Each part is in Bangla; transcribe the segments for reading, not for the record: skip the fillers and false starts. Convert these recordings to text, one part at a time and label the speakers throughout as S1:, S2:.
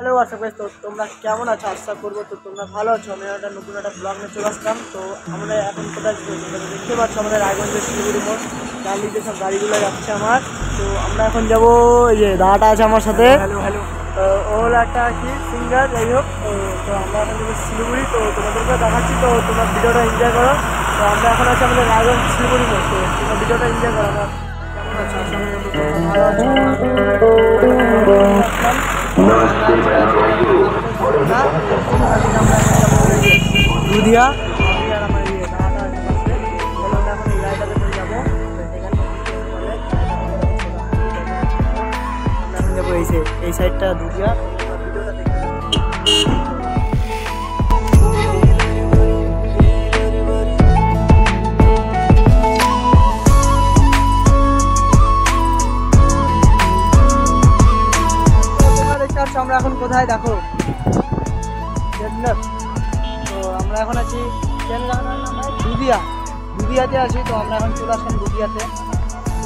S1: হ্যালো হোয়াটসঅ্যাপ গাইস, তো তোমরা কেমন আছো? আশা করবো তো তোমরা ভালো আছো। আমি একটা নতুন একটা ব্লগ নিয়ে চলে আসলাম। তো আমরা এখন কোথায় দেখতে পাচ্ছ আমাদের রায়গঞ্জের শিলিগুড়ি মোড়, যার লিখে সব গাড়িগুলো যাচ্ছে আমার। তো আমরা এখন যাবো, এই যে দাদাটা আছে আমার সাথে। Hello hello. তো ও হলো একটা কি সিঙ্গার, যাই হোক। তো আমরা এখন যাবো শিলিগুড়ি, তো তোমাদেরকে দেখাচ্ছি। তো তোমরা ভিডিওটা এনজয় করো। তো আমরা এখন আছি আমাদের রায়গঞ্জ শিলিগুড়ি মোড়, তো তোমরা ভিডিওটা এনজয় করো। আমার কেমন আছো? আশা করি তোমরা ভালো আছো। দুধিয়া আর আমার দাদাটা আছে পাশে। আমরা এখন এই গাড়িটাতে করে যাবো। আমরা এখন যাবো এই সাইডটা দুধিয়া। ভিডিওটা দেখতে আমরা এখন কোথায় দেখো, তো আমরা এখন আছি দুধিয়াতে আছি। তো আমরা এখন চলে আসলাম দুধিয়াতে।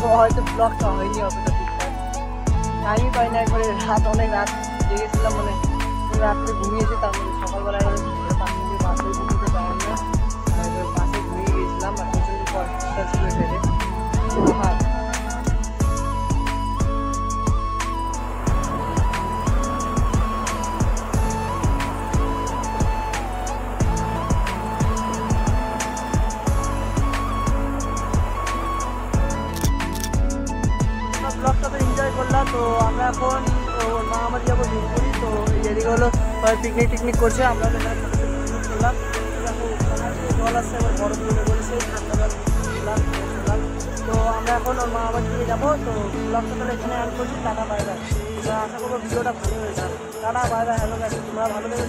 S1: তো হয়তো ব্লগটা হয়নি, অতটা ঠিকঠাক টাইমই পাই না। একবারে অনেক রাত জেগেছিলাম, মানে রাত্রে ঘুমিয়েছি। তার মধ্যে সকালবেলায় বাসে ঘুমিয়ে পারলাম না, বাসে ঘুমিয়ে গিয়েছিলাম। আর প্রচণ্ড কষ্ট ছিল এখানে। ব্লগটা তো এনজয় করলাম। তো আমরা এখন ওর মা আমার যাবো করি। তো এদিকে হলো সবাই পিকনিক করছে, আমরা পিকনিক করলাম। জল আসছে, এবার বরফ জমে পড়েছে, ঠান্ডা জল খেলাম। তো আমরা এখন ওর মা আমার দিকে যাবো। তো ব্লগটা তাহলে এখানে অ্যাড করছি। Tata bye bye. আশা করবো ভিডিওটা ভালো হয়েছে। Tata bye bye. Hello guys, তোমরা ভালো দেবে।